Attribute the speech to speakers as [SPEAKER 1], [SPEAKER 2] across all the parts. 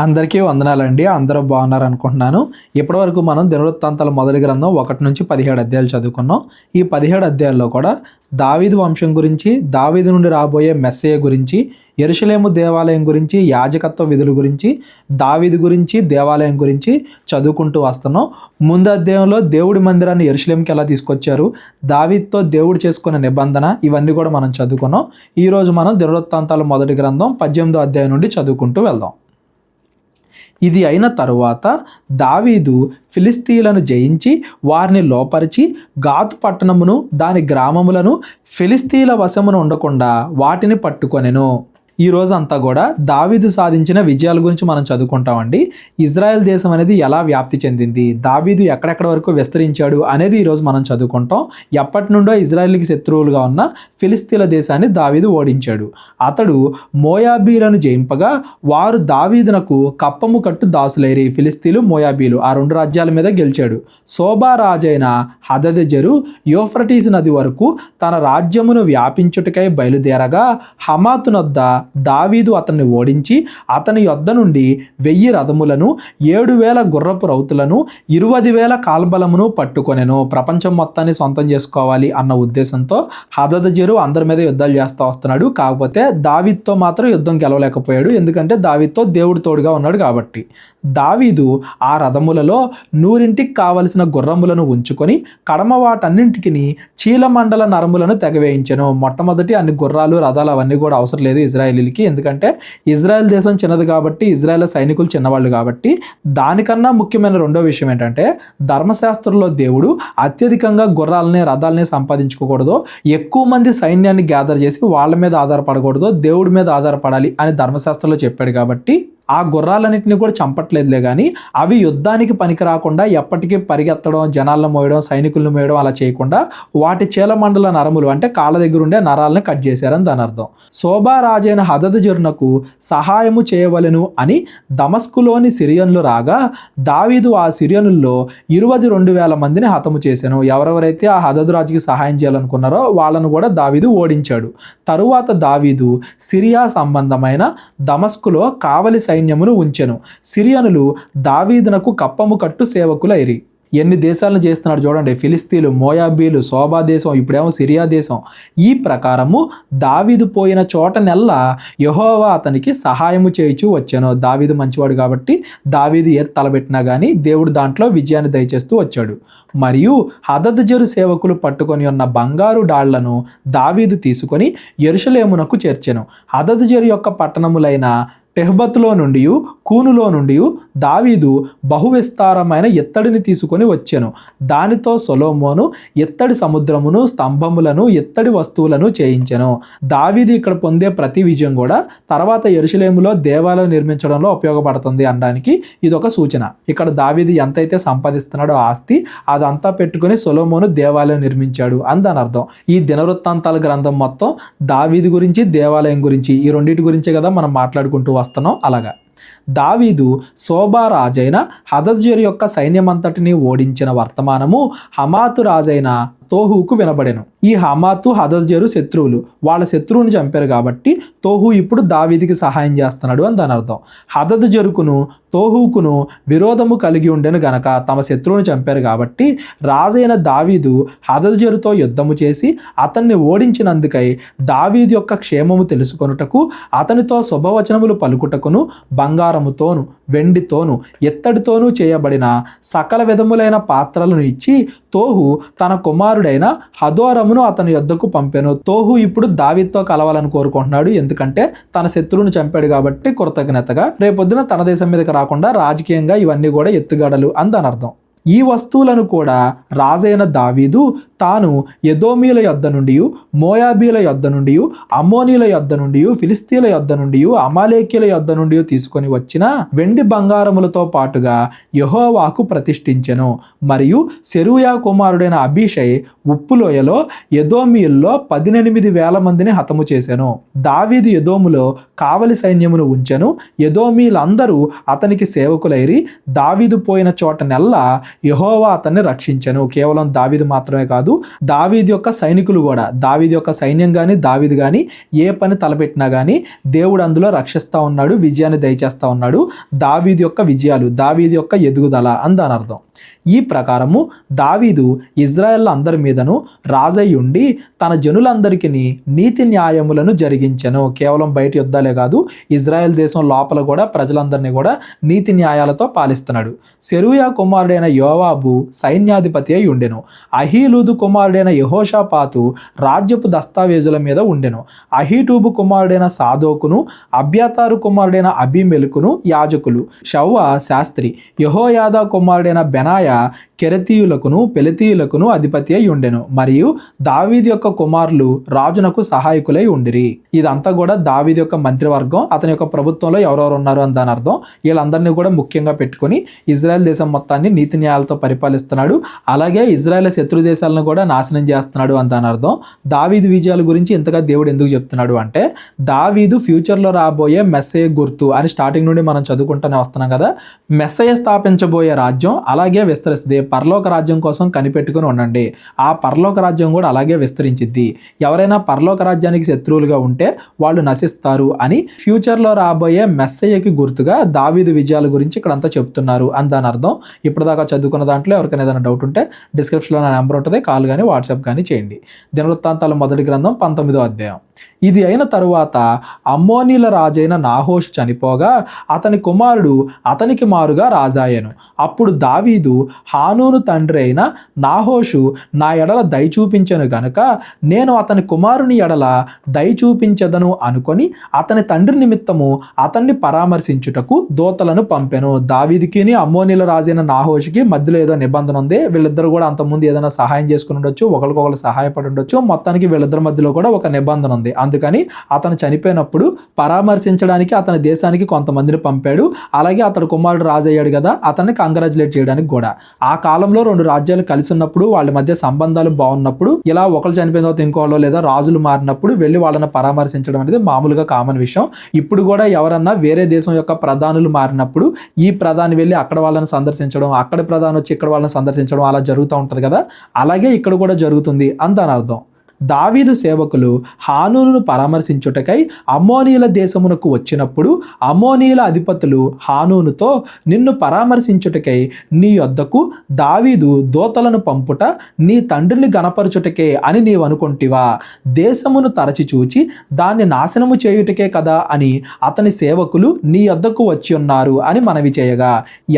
[SPEAKER 1] అందరికీ వందనాలండి. అందరూ బాగున్నారు అనుకుంటున్నాను. ఇప్పటివరకు మనం దినవృత్తాంతాల మొదటి గ్రంథం 1 నుంచి 17 అధ్యాయాలు చదువుకున్నాం. ఈ 17 అధ్యాయాల్లో కూడా దావీదు వంశం గురించి, దావీదు నుండి రాబోయే మెస్సయ్య గురించి, యెరూషలేము దేవాలయం గురించి, యాజకత్వ విధుల గురించి, దావీదు గురించి, దేవాలయం గురించి చదువుకుంటూ వస్తున్నాం. ముందు అధ్యాయంలో దేవుడి మందిరాన్ని యెరూషలేముకి ఎలా తీసుకొచ్చారు, దావీదుతో దేవుడు చేసుకున్న నిబంధన, ఇవన్నీ కూడా మనం చదువుకున్నాం. ఈరోజు మనం దినవృత్తాంతాల మొదటి గ్రంథం 18వ అధ్యాయం నుండి చదువుకుంటూ వెళ్దాం. ఇది అయిన తరువాత దావీదు ఫిలిస్తీయులను జయించి వారిని లోపరిచి గాతు పట్టణమును దాని గ్రామములను ఫిలిస్తీయుల వశమున ఉండకుండా వాటిని పట్టుకొనెను. ఈ రోజంతా కూడా దావీదు సాధించిన విజయాల గురించి మనం చదువుకుంటామండి. ఇజ్రాయెల్ దేశం అనేది ఎలా వ్యాప్తి చెందింది, దావీదు ఎక్కడెక్కడ వరకు విస్తరించాడు అనేది ఈరోజు మనం చదువుకుంటాం. ఎప్పటి నుండో ఇజ్రాయెల్కి శత్రువులుగా ఉన్న ఫిలిస్తీన్ల దేశాన్ని దావీదు ఓడించాడు. అతడు మోయాబీలను జయింపగా వారు దావీదునకు కప్పము కట్టు దాసులైరి. ఫిలిస్తీన్లు, మోయాబీలు ఆ రెండు రాజ్యాల మీద గెలిచాడు. శోభా రాజైన హదదెజరు యూఫ్రటీస్ నది వరకు తన రాజ్యమును వ్యాపించుటకై బయలుదేరగా హమాతునొద్ద దావీదు అతన్ని ఓడించి అతని యొద్ద నుండి 1000 రథములను 7000 గుర్రపు రౌతులను 20,000 కాల్బలమును పట్టుకొనెను. ప్రపంచం మొత్తాన్ని సొంతం చేసుకోవాలి అన్న ఉద్దేశంతో హదదెజరు అందరి మీద యుద్ధాలు చేస్తూ వస్తున్నాడు. కాకపోతే దావీదుతో మాత్రం యుద్ధం గెలవలేకపోయాడు. ఎందుకంటే దావీదుతో దేవుడు తోడుగా ఉన్నాడు కాబట్టి. దావీదు ఆ రథములలో 100కి కావలసిన గుర్రములను ఉంచుకొని కడమ వాటన్నింటికి చీలమండల నరములను తెగవేయించెను. మొట్టమొదటి అన్ని గుర్రాలు, రథాలు అవన్నీ కూడా అవసరం లేదు ఇజ్రాయేలీలకి. ఎందుకంటే ఇజ్రాయెల్ దేశం చిన్నది కాబట్టి, ఇజ్రాయెల్ సైనికులు చిన్నవాళ్ళు కాబట్టి. దానికన్నా ముఖ్యమైన రెండో విషయం ఏంటంటే, ధర్మశాస్త్రంలో దేవుడు అత్యధికంగా గుర్రాలని, రథాలని సంపాదించుకోకూడదు, ఎక్కువ మంది సైన్యాన్ని గ్యాదర్ చేసి వాళ్ళ మీద ఆధారపడకూడదు, దేవుడి మీద ఆధారపడాలి అని ధర్మశాస్త్రంలో చెప్పాడు కాబట్టి ఆ గుర్రాలన్నింటినీ కూడా చంపట్లేదులే కానీ అవి యుద్ధానికి పనికి రాకుండా ఎప్పటికీ పరిగెత్తడం, జనాలను మోయడం, సైనికులను మోయడం అలా చేయకుండా వాటి చీలమండల నరములు అంటే కాళ్ళ దగ్గర ఉండే నరాలను కట్ చేశారని దాని అర్థం. శోభా రాజైన హదదెజరునకు సహాయము చేయవలెను అని దమస్కులోని సిరియన్లు రాగా దావీదు ఆ సిరియనుల్లో 22,000 మందిని హతము చేశాను. ఎవరెవరైతే ఆ హదదు రాజుకి సహాయం చేయాలనుకున్నారో వాళ్ళను కూడా దావీదు ఓడించాడు. తరువాత దావీదు సిరియా సంబంధమైన దమస్కులో కావలి సైన్యమును ఉంచెను. సిరియనులు దావీదునకు కప్పము కట్టు సేవకులైరి. ఎన్ని దేశాలను చేస్తున్నాడు చూడండి. ఫిలిస్తీన్లు, మోయాబీలు, శోభా దేశం, ఇప్పుడేమో సిరియా దేశం. ఈ ప్రకారము దావీదు పోయిన చోట నెల్లా యెహోవా అతనికి సహాయము చేయుచూ వచ్చాను. దావీదు మంచివాడు కాబట్టి దావీదు ఏది తలబెట్టినా కానీ దేవుడు దాంట్లో విజయాన్ని దయచేస్తూ వచ్చాడు. మరియు హదదెజరు సేవకులు పట్టుకొని ఉన్న బంగారు డాళ్లను దావీదు తీసుకొని యెరూషలేమునకు చేర్చెను. హదదెజరు యొక్క పట్టణములైన టెహ్బతులో నుండి, కూనులో నుండి దావీదు బహువిస్తారమైన ఎత్తడిని తీసుకొని వచ్చెను. దానితో సొలొమోను ఎత్తడి సముద్రమును, స్తంభములను, ఎత్తడి వస్తువులను చేయించెను. దావీదు ఇక్కడ పొందే ప్రతి విజయం కూడా తర్వాత యెరూషలేములో దేవాలయం నిర్మించడంలో ఉపయోగపడుతుంది అనడానికి ఇదొక సూచన. ఇక్కడ దావీదు ఎంతైతే సంపాదిస్తున్నాడో ఆస్తి అదంతా పెట్టుకుని సొలొమోను దేవాలయం నిర్మించాడు అని దాని అర్థం. ఈ దినవృత్తాంతాల గ్రంథం మొత్తం దావీదు గురించి, దేవాలయం గురించి, ఈ రెండింటి గురించే కదా మనం మాట్లాడుకుంటూ వస్తున్నాం. అలాగా దావీదు శోభా రాజైన హదదెజరు యొక్క సైన్యమంతటిని ఓడించిన వర్తమానము హమాతు రాజైన తోహుకు వినబడెను. ఈ హమాతు, హదదెజరు శత్రువులు. వాళ్ళ శత్రువుని చంపారు కాబట్టి తోహు ఇప్పుడు దావీదుకి సహాయం చేస్తున్నాడు అని దాని అర్థం. హదదెజరుకును తోహుకును విరోధము కలిగి ఉండెను గనక తమ శత్రువుని చంపారు కాబట్టి రాజైన దావీదు హదదెజరుతో యుద్ధము చేసి అతన్ని ఓడించినందుకై దావీదు యొక్క క్షేమము తెలుసుకొనుటకు అతనితో శుభవచనములు పలుకుటకును బంగారముతోను, వెండితోను, ఎత్తడితోనూ చేయబడిన సకల విధములైన పాత్రలను ఇచ్చి తోహు తన కుమారుడైన హదోరమును అతని యొద్దకు పంపెను. తోహు ఇప్పుడు దావీదుతో కలవాలని కోరుకుంటున్నాడు. ఎందుకంటే తన శత్రువును చంపాడు కాబట్టి కృతజ్ఞతగా. రేపొద్దున తన దేశం మీదకి రాకుండా రాజకీయంగా ఇవన్నీ కూడా ఎత్తుగడలు అని దాని అర్థం. ఈ వస్తువులను కూడా రాజైన దావీదు తాను ఎదోమీల యొద్ద నుండి, మోయాబీల యొద్ద నుండి, అమ్మోనీల యొద్ద నుండి, ఫిలిస్తీన్ల యొద్ద నుండి, అమాలేకీల యొద్ద నుండి తీసుకొని వచ్చిన వెండి బంగారములతో పాటుగా యెహోవాకు ప్రతిష్ఠించెను. మరియు సెరూయా కుమారుడైన అబీషై ఉప్పులోయలో ఎదోమీయుల్లో 18,000 మందిని హతము చేశాను. దావీదు ఎదోములో కావలి సైన్యమును ఉంచెను. ఎదోమీలందరూ అతనికి సేవకులైరి. దావీదు పోయిన చోట నెల్లా యెహోవా అతన్ని రక్షించెను. కేవలం దావీదు మాత్రమే కాదు, కాదు, దావీదు యొక్క సైనికులు కూడా, దావీదు యొక్క సైన్యం కానీ దావీదు కానీ ఏ పని తలపెట్టినా కానీ దేవుడు అందులో రక్షిస్తూ ఉన్నాడు, విజయాన్ని దయచేస్తూ ఉన్నాడు. దావీదు యొక్క విజయాలు, దావీదు యొక్క ఎదుగుదల అని దాని అర్థం. ఈ ప్రకారము దావీదు ఇజ్రాయెల్ అందరి మీదను రాజై ఉండి తన జనులందరికీ నీతి న్యాయములను జరిగించెను. కేవలం బయట యుద్ధాలే కాదు, ఇజ్రాయెల్ దేశం లోపల కూడా ప్రజలందరినీ కూడా నీతి న్యాయాలతో పాలిస్తున్నాడు. సెరూయా కుమారుడైన యోవాబు సైన్యాధిపతి అయి ఉండెను. అహీలూదు కుమారుడైన యెహోషాపాతు రాజ్యపు దస్తావేజుల మీద ఉండెను. అహీటూబు కుమారుడైన సాదోకును అబ్యాతారు కుమారుడైన అబీమెలకును యాజకులు. షవ్వ శాస్త్రి. యెహోయాదా కుమారుడైన బెనాయ కెరతీయులకును పెలతీయులకును అధిపతి అయి ఉండెను. మరియు దావీదు యొక్క కుమారులు రాజునకు సహాయకులై ఉండిరి. ఇదంతా కూడా దావీదు యొక్క మంత్రివర్గం, అతని యొక్క ప్రభుత్వంలో ఎవరెవరు ఉన్నారు అని దాని అర్థం. వీళ్ళందరినీ కూడా ముఖ్యంగా పెట్టుకుని ఇజ్రాయెల్ దేశం మొత్తాన్ని నీతి న్యాయాలతో పరిపాలిస్తున్నాడు. అలాగే ఇజ్రాయెల్ శత్రు దేశాలను కూడా నాశనం చేస్తున్నాడు అని దాని అర్థం. దావీదు విజయాల గురించి ఇంతగా దేవుడు ఎందుకు చెప్తున్నాడు అంటే, దావీదు ఫ్యూచర్లో రాబోయే మెస్సయ గుర్తు అని స్టార్టింగ్ నుండి మనం చదువుకుంటూనే వస్తున్నాం కదా. మెస్సయ స్థాపించబోయే రాజ్యం అలాగే విస్తరిస్తుంది. పరలోక రాజ్యం కోసం కనిపెట్టుకుని ఉండండి. ఆ పరలోక రాజ్యం కూడా అలాగే విస్తరించిద్ది. ఎవరైనా పరలోక రాజ్యానికి శత్రువులుగా ఉంటే వాళ్ళు నశిస్తారు అని ఫ్యూచర్లో రాబోయే మెస్సయ్యకి గుర్తుగా దావీదు విజయాల గురించి ఇక్కడంతా చెప్తున్నారు అని దాని అర్థం. ఇప్పటిదాకా చదువుకున్న దాంట్లో ఎవరికైనా ఏదైనా డౌట్ ఉంటే డిస్క్రిప్షన్లో నా నెంబర్ ఉంటుంది, కాల్ కానీ వాట్సాప్ కానీ చేయండి. దినవృత్తాంతాల మొదటి గ్రంథం 19వ అధ్యాయం. ఇది అయిన తరువాత అమ్మోనీల రాజైన నాహోషు చనిపోగా అతని కుమారుడు అతనికి మారుగా రాజాయను. అప్పుడు దావీదు హానూను తండ్రి అయిన నాహోషు నా ఎడల దయ చూపించెను గనుక నేను అతని కుమారుని ఎడల దయ చూపించదను అనుకొని అతని తండ్రి నిమిత్తము అతన్ని పరామర్శించుటకు దూతలను పంపెను. దావీదుకిని అమ్మోనీల రాజైన నాహోషుకి మధ్యలో ఏదో నిబంధన ఉంది. వీళ్ళిద్దరు కూడా అంతకుముందు ఏదైనా సహాయం చేసుకుని ఉండొచ్చు, ఒకరికొకరు సహాయపడి ఉండొచ్చు. మొత్తానికి వీళ్ళిద్దరి మధ్యలో కూడా ఒక నిబంధన ఉంది. అందుకని అతను చనిపోయినప్పుడు పరామర్శించడానికి అతని దేశానికి కొంతమందిని పంపాడు. అలాగే అతడు కుమారుడు రాజు అయ్యాడు కదా, అతన్ని కంగ్రాచులేట్ చేయడానికి కూడా. ఆ కాలంలో రెండు రాజ్యాలు కలిసి ఉన్నప్పుడు వాళ్ళ మధ్య సంబంధాలు బాగున్నప్పుడు ఇలా ఒకరు చనిపోయిన తర్వాత ఇంకోళ్ళు లేదా రాజులు మారినప్పుడు వెళ్ళి వాళ్ళని పరామర్శించడం అనేది మామూలుగా కామన్ విషయం. ఇప్పుడు కూడా ఎవరన్నా వేరే దేశం యొక్క ప్రధానులు మారినప్పుడు ఈ ప్రధాని వెళ్ళి అక్కడ వాళ్ళని సందర్శించడం, అక్కడ ప్రధాని వచ్చి ఇక్కడ వాళ్ళని సందర్శించడం అలా జరుగుతూ ఉంటుంది కదా. అలాగే ఇక్కడ కూడా జరుగుతుంది అని దాని అర్థం. దావీదు సేవకులు హానూనును పరామర్శించుటకై అమ్మోనీల దేశమునకు వచ్చినప్పుడు అమ్మోనీల అధిపతులు హానూనుతో, నిన్ను పరామర్శించుటకై నీ యొద్దకు దావీదు దూతలను పంపుట నీ తండ్రిని గణపరచుటకే అని నీవు అనుకొంటివా? దేశమును తరచి చూచి దాన్ని నాశనము చేయుటకే కదా అని అతని సేవకులు నీ యొద్దకు వచ్చి ఉన్నారు అని మనవి చేయగా,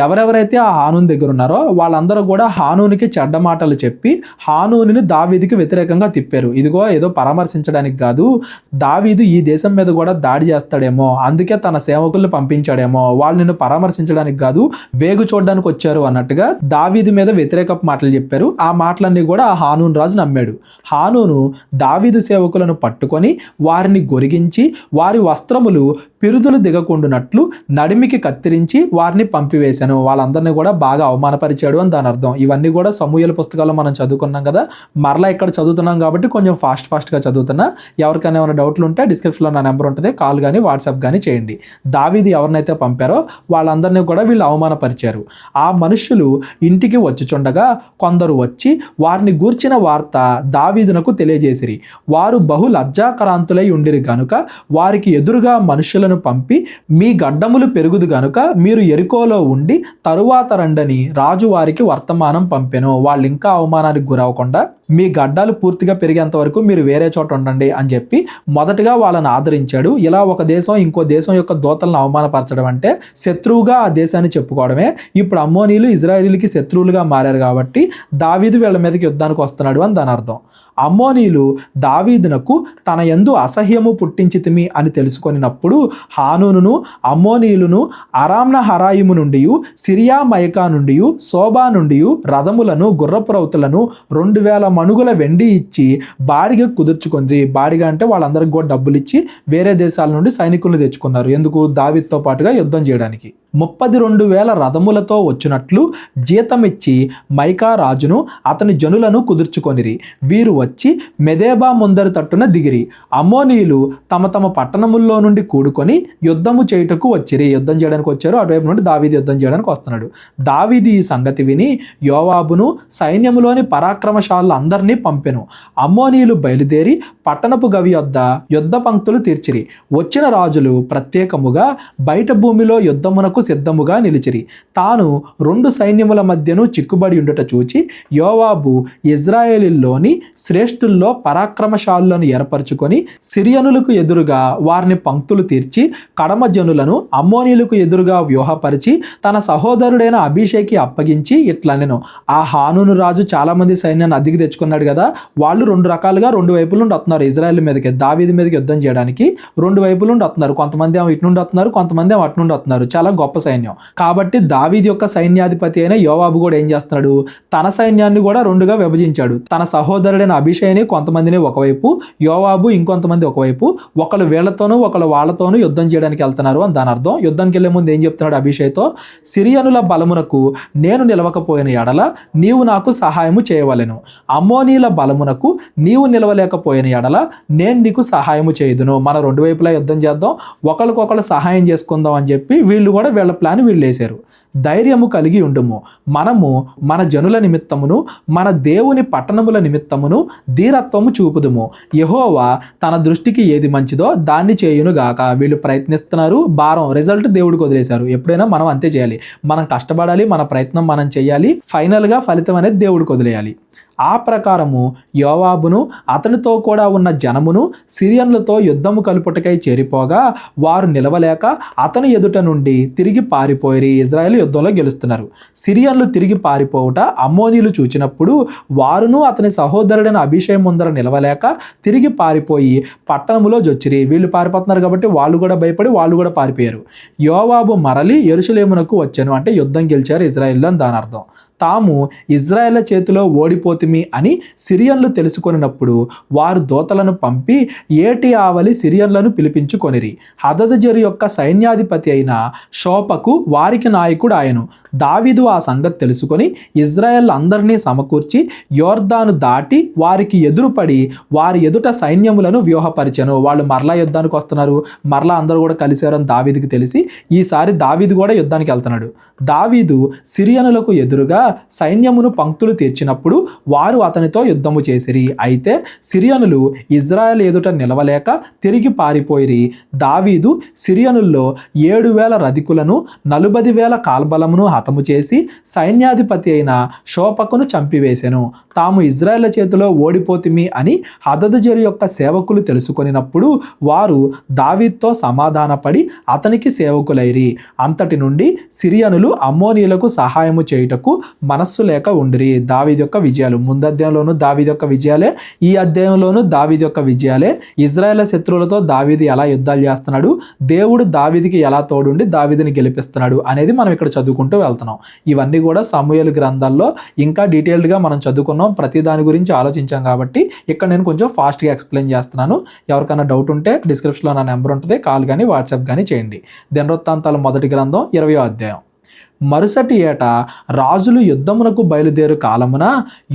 [SPEAKER 1] ఎవరెవరైతే ఆ హానూను దగ్గర ఉన్నారో వాళ్ళందరూ కూడా హానూనికి చెడ్డ మాటలు చెప్పి హానూనుని దావీదుకి వ్యతిరేకంగా తిప్పారు. ఇదిగో ఏదో పరామర్శించడానికి కాదు, దావీదు ఈ దేశం మీద కూడా దాడి చేస్తాడేమో, అందుకే తన సేవకుల్ని పంపించాడేమో, వాళ్ళు నిన్ను పరామర్శించడానికి కాదు వేగు చూడడానికి వచ్చారు అన్నట్టుగా దావీదు మీద వ్యతిరేక మాటలు చెప్పారు. ఆ మాటలన్నీ కూడా ఆ హానూను రాజు నమ్మాడు. హానూను దావీదు సేవకులను పట్టుకొని వారిని గొరిగించి వారి వస్త్రములు పిరుదులు దిగకుండునట్లు నడిమికి కత్తిరించి వారిని పంపివేశాను. వాళ్ళందరినీ కూడా బాగా అవమానపరిచాడు అని దాని అర్థం. ఇవన్నీ కూడా సమూయేలు పుస్తకాల్లో మనం చదువుకున్నాం కదా. మరలా ఇక్కడ చదువుతున్నాం కాబట్టి కొంచెం ఫాస్ట్గా చదువుతున్నా. ఎవరికైనా ఏమైనా డౌట్లు ఉంటే డిస్క్రిప్షన్లో నా నెంబర్ ఉంటుంది, కాల్ కానీ వాట్సాప్ కానీ చేయండి. దావీదు ఎవరినైతే పంపారో వాళ్ళందరినీ కూడా వీళ్ళు అవమానపరిచారు. ఆ మనుష్యులు ఇంటికి వచ్చుచుండగా కొందరు వచ్చి వారిని గూర్చిన వార్త దావీదునకు తెలియజేసిరి. వారు బహు లజ్జాకరాంతులై ఉండిరి గనుక వారికి ఎదురుగా మనుషులను పంపి, మీ గడ్డములు పెరుగుదు గనుక మీరు యెరికోలో ఉండి తరువాత రండని రాజు వారికి వర్తమానం పంపెను. వాళ్ళు ఇంకా అవమానానికి గురవకుండా మీ గడ్డాలు పూర్తిగా పెరిగేంత వరకు మీరు వేరే చోట ఉండండి అని చెప్పి మొదటగా వాళ్ళని ఆదరించాడు. ఇలా ఒక దేశం ఇంకో దేశం యొక్క దూతలను అవమానపరచడం అంటే శత్రువుగా ఆ దేశాన్ని చెప్పుకోవడమే. ఇప్పుడు అమ్మోనీలు ఇజ్రాయేలీలకి శత్రువులుగా మారారు కాబట్టి దావీదు వీళ్ళ మీదకి యుద్ధానికి వస్తున్నాడు అని దాని అర్థం. అమ్మోనీలు దావీదునకు తన యందు అసహ్యము పుట్టించితిమి అని తెలుసుకొనినప్పుడు హానూనును అమ్మోనీయులను అరామ్న హరాయిము నుండి సిరియా మైకా నుండి శోభా నుండి రథములను గుర్రపురౌతులను 2000 మణుగుల వెండి ఇచ్చి బాడిగ కుదుర్చుకుంది. బాడిగ అంటే వాళ్ళందరికీ కూడా డబ్బులు ఇచ్చి వేరే దేశాల నుండి సైనికులను తెచ్చుకున్నారు. ఎందుకు? దావీదుతో పాటుగా యుద్ధం చేయడానికి. 32,000 రథములతో వచ్చినట్లు జీతమిచ్చి మైకా రాజును అతని జనులను కుదుర్చుకొనిరి. వీరు వచ్చి మెదేబా ముందరి తట్టున దిగిరి. అమ్మోనీయులు తమ తమ పట్టణముల్లో నుండి కూడుకొని యుద్ధము చేయుటకు వచ్చిరి. యుద్ధం చేయడానికి వచ్చారు. అటువైపు నుండి దావీదు యుద్ధం చేయడానికి వస్తున్నాడు. దావీదు ఈ సంగతి విని యోవాబును సైన్యములోని పరాక్రమశాలు అందరినీ పంపెను. అమ్మోనీయులు బయలుదేరి పట్టణపు గవి యొద్ద యుద్ధ పంక్తులు తీర్చిరి. వచ్చిన రాజులు ప్రత్యేకముగా బయట భూమిలో యుద్ధమునకు సిద్ధముగా నిలిచిరి. తాను 2 సైన్యముల మధ్యను చిక్కుబడి ఉండుట చూచి యోవాబు ఇజ్రాయేలీలోని శ్రేష్ఠుల్లో పరాక్రమశాలులను ఏర్పరచుకొని సిరియనులకు ఎదురుగా వారిని పంక్తులు తీర్చి కడమ జనులను అమ్మోనీయులకు ఎదురుగా వ్యూహపరిచి తన సహోదరుడైన అభిషేకి అప్పగించి ఇట్లనెను. ఆ హానూను రాజు చాలా మంది సైన్యాన్ని అద్దెకి తెచ్చుకున్నాడు కదా, వాళ్ళు 2 రకాలుగా 2 వైపుల నుండి వస్తున్నారు. ఇజ్రాయెల్ మీదకి దావీదు మీదకి యుద్ధం చేయడానికి 2 వైపుల నుండి వస్తున్నారు. కొంతమంది ఏమో ఇటు నుండి వస్తున్నారు, కొంతమంది ఏమో అటు నుండి వస్తున్నారు. చాలా గొప్ప సైన్యం. కాబట్టి దావీదు యొక్క సైన్యాధిపతి అయిన యోవాబు కూడా ఏం చేస్తున్నాడు, తన సైన్యాన్ని కూడా 2గా విభజించాడు. తన సహోదరుడైన అభిషేని కొంతమందిని ఒకవైపు, యోవాబు ఇంకొంతమంది ఒకవైపు, ఒకళ్ళు వీళ్లతోనూ ఒకళ్ళు వాళ్ళతోనూ యుద్ధం చేయడానికి వెళ్తున్నారు అని దాని అర్థం. యుద్ధానికి వెళ్లే ముందు ఏం చెప్తున్నాడు అభిషేక్తో, సిరియనుల బలమునకు నేను నిలవకపోయిన ఎడల నీవు నాకు సహాయము చేయవలెను, అమ్మోనీల బలమునకు నీవు నిలవలేకపోయిన ఎడల నేను నీకు సహాయము చేయుదును. మన 2 వైపులా యుద్ధం చేద్దాం, ఒకరికొకరు సహాయం చేసుకుందాం అని చెప్పి వీళ్ళు కూడా వీళ్ళ ప్లాన్ వీళ్ళు వేశారు. ధైర్యము కలిగి ఉండుము, మనము మన జనుల నిమిత్తమును మన దేవుని పట్టణముల నిమిత్తమును ధీరత్వము చూపుదుము. యెహోవా తన దృష్టికి ఏది మంచిదో దాన్ని చేయునుగాక. వీళ్ళు ప్రయత్నిస్తున్నారు, భారం రిజల్ట్ దేవుడికి వదిలేశారు. ఎప్పుడైనా మనం అంతే చేయాలి. మనం కష్టపడాలి, మన ప్రయత్నం మనం చేయాలి, ఫైనల్గా ఫలితం అనేది దేవుడికి వదిలేయాలి. ఆ ప్రకారము యోవాబును అతనితో కూడా ఉన్న జనమును సిరియన్లతో యుద్ధము కలుపుటకై చేరిపోగా వారు నిలవలేక అతని ఎదుట నుండి తిరిగి పారిపోయి ఇజ్రాయేల్ యుద్ధంలో గెలుస్తున్నారు. సిరియన్లు తిరిగి పారిపోవుట అమ్మోనీయులు చూచినప్పుడు వారును అతని సహోదరుడైన అభిషేక్ ముందర నిలవలేక తిరిగి పారిపోయి పట్టణములో జొచ్చిరి. వీళ్ళు పారిపోతున్నారు కాబట్టి వాళ్ళు కూడా భయపడి వాళ్ళు కూడా పారిపోయారు. యోవాబు మరలి యెరూషలేమునకు వచ్చాను, అంటే యుద్ధం గెలిచారు ఇజ్రాయేల్ అని దాని అర్థం. తాము ఇజ్రాయేల్ చేతిలో ఓడిపోతుమి అని సిరియన్లు తెలుసుకొనినప్పుడు వారు దూతలను పంపి ఏటి ఆవలి సిరియన్లను పిలిపించుకొనిరి. హదదజరు యొక్క సైన్యాధిపతి అయిన షోపకు వారికి నాయకుడు ఆయను. దావీదు ఆ సంగతి తెలుసుకొని ఇజ్రాయేల్ అందరినీ సమకూర్చి యోర్దాను దాటి వారికి ఎదురుపడి వారి ఎదుట సైన్యములను వ్యూహపరిచెను. వాళ్ళు మరలా యుద్ధానికి వస్తున్నారు, మరలా అందరూ కూడా కలిశారని దావీదుకి తెలిసి ఈసారి దావీదు కూడా యుద్ధానికి వెళ్తున్నాడు. దావీదు సిరియనులకు ఎదురుగా సైన్యమును పంక్తులు తీర్చినప్పుడు వారు అతనితో యుద్ధము చేసిరి. అయితే సిరియనులు ఇజ్రాయెల్ ఎదుట నిలవలేక తిరిగి పారిపోయిరి. దావీదు సిరియనుల్లో 7,000 రధికులను 40,000 కాల్బలమును హతము చేసి సైన్యాధిపతి అయిన షోపకును చంపివేశెను. తాము ఇజ్రాయెల్ చేతిలో ఓడిపోతిమి అని హదదజరు యొక్క సేవకులు తెలుసుకొనినప్పుడు వారు దావీదుతో సమాధానపడి అతనికి సేవకులైరి. అంతటి నుండి సిరియనులు అమ్మోనీయులకు సహాయము చేయుటకు మనస్సు లేక ఉండిరి. దావీదు యొక్క విజయాలు ముందు అధ్యాయంలోను దావీదు యొక్క విజయాలే, ఈ అధ్యాయంలోను దావీదు యొక్క విజయాలే. ఇజ్రాయేల్ శత్రువులతో దావీదు ఎలా యుద్ధాలు చేస్తున్నాడు, దేవుడు దావీదుకి ఎలా తోడుండి దావీదుని గెలిపిస్తున్నాడు అనేది మనం ఇక్కడ చదువుకుంటూ వెళ్తున్నాం. ఇవన్నీ కూడా సమూయేలు గ్రంథాల్లో ఇంకా డీటెయిల్డ్గా మనం చదువుకున్నాం, ప్రతి దాని గురించి ఆలోచించాం. కాబట్టి ఇక్కడ నేను కొంచెం ఫాస్ట్గా ఎక్స్ప్లెయిన్ చేస్తున్నాను. ఎవరికైనా డౌట్ ఉంటే డిస్క్రిప్షన్లో నా నెంబర్ ఉంటుంది, కాల్ కానీ వాట్సాప్ కానీ చేయండి. దినవృత్తాంతాల మొదటి గ్రంథం 20వ అధ్యాయం. మరుసటి ఏట రాజులు యుద్ధమునకు బయలుదేరు కాలమున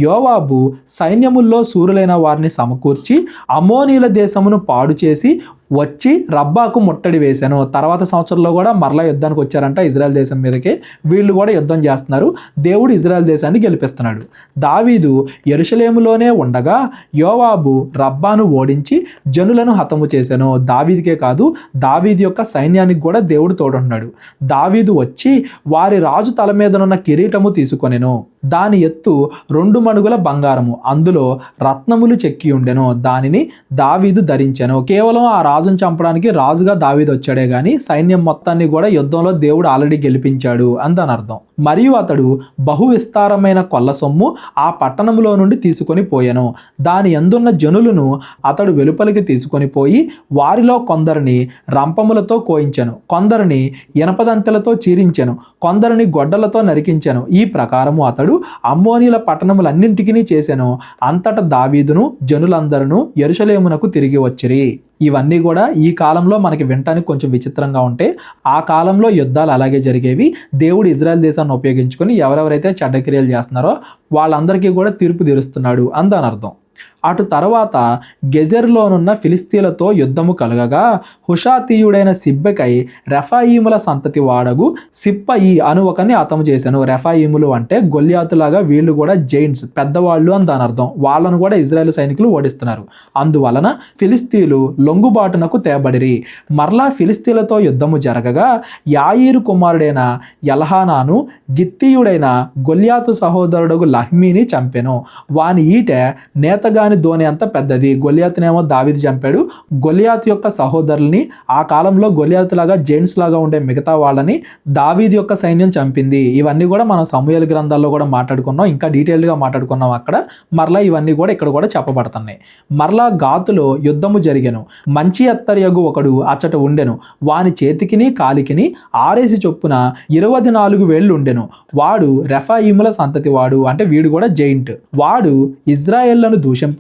[SPEAKER 1] యోవాబు సైన్యముల్లో శూరులైన వారిని సమకూర్చి అమ్మోనీయుల దేశమును పాడు చేసి వచ్చి రబ్బాకు ముట్టడి వేశాను. తర్వాత సంవత్సరంలో కూడా మరలా యుద్ధానికి వచ్చారంట ఇజ్రాయెల్ దేశం మీదకి. వీళ్ళు కూడా యుద్ధం చేస్తున్నారు. దేవుడు ఇజ్రాయెల్ దేశాన్ని గెలిపిస్తున్నాడు. దావీదు యెరూషలేములోనే ఉండగా యోవాబు రబ్బాను ఓడించి జనులను హతము చేశాను. దావీదుకే కాదు, దావీదు యొక్క సైన్యానికి కూడా దేవుడు తోడున్నాడు. దావీదు వచ్చి వారి రాజు తల మీదనున్న కిరీటము తీసుకొనెను. దాని ఎత్తు 2 మణుగుల బంగారము, అందులో రత్నములు చెక్కి ఉండెను. దానిని దావీదు ధరించెను. కేవలం ఆ రాజును చంపడానికి రాజుగా దావీదు వచ్చాడే గాని సైన్యం మొత్తాన్ని కూడా యుద్ధంలో దేవుడు ఆల్రెడీ గెలిపించాడు అని దాని అర్థం. మరియు అతడు బహు విస్తారమైన కొల్ల సొమ్ము ఆ పట్టణంలో నుండి తీసుకొని పోయెను. దాని యందున్న జనులను అతడు వెలుపలికి తీసుకొని పోయి వారిలో కొందరిని రంపములతో కోయించెను, కొందరిని ఇనపదంతెలతో చీరించెను, కొందరిని గొడ్డలతో నరికించెను. ఈ ప్రకారము అతడు వాడు అమ్మోనీల పట్టణములన్నింటికి చేసెను. అంతట దావీదును జనులందరూ యెరూషలేమునకు తిరిగి వచ్చిరి. ఇవన్నీ కూడా ఈ కాలంలో మనకి వినటానికి కొంచెం విచిత్రంగా ఉంటే, ఆ కాలంలో యుద్ధాలు అలాగే జరిగేవి. దేవుడు ఇజ్రాయెల్ దేశాన్ని ఉపయోగించుకొని ఎవరెవరైతే చెడ్డ క్రియలు చేస్తున్నారో వాళ్ళందరికీ కూడా తీర్పు తీరుస్తున్నాడు అని దాని అర్థం. అటు తర్వాత గెజెర్లోనున్న ఫిలిస్తీన్లతో యుద్ధము కలగగా హుషాతీయుడైన సిబ్బెకై రెఫాయీముల సంతతి వాడగు సిప్పయి అను ఒకని హతము చేశాను. రెఫాయీములు అంటే గొల్యాతులాగా వీళ్ళు కూడా జైంట్స్, పెద్దవాళ్ళు అని దాని అర్థం. వాళ్ళను కూడా ఇజ్రాయెల్ సైనికులు ఓడిస్తున్నారు. అందువలన ఫిలిస్తీన్లు లొంగుబాటునకు తేబడిరి. మరలా ఫిలిస్తీన్లతో యుద్ధము జరగగా యాయీరు కుమారుడైన ఎల్హానాను గిత్తీయుడైన గొల్యాతు సహోదరుడు లహ్మీని చంపెను. వాని ఈట నేతగాని ధోని అంత పెద్దది. గొల్యాతునేమో దావీదు చంపాడు. గొల్యాతు యొక్క సహోదరుల్ని, ఆ కాలంలో గొల్యాతు లాగా జెంట్స్ లాగా ఉండే మిగతా వాళ్ళని దావీదు యొక్క సైన్యం చంపింది. ఇవన్నీ కూడా మనం సమూయేలు గ్రంథాల్లో కూడా మాట్లాడుకున్నాం, ఇంకా డీటెయిల్డ్గా మాట్లాడుకున్నాం అక్కడ. మరలా ఇవన్నీ కూడా ఇక్కడ కూడా చెప్పబడుతున్నాయి. మరలా గాతులో యుద్ధము జరిగెను. మంచి ఎత్తరియగు ఒకడు అచ్చట ఉండెను. వాని చేతికిని కాలికిని 6 చొప్పున 24 వేళ్ళు ఉండెను. వాడు రెఫాయీముల సంతతి వాడు, అంటే వీడు కూడా జైంట్. వాడు ఇజ్రాయేళ్లను దూషింపగా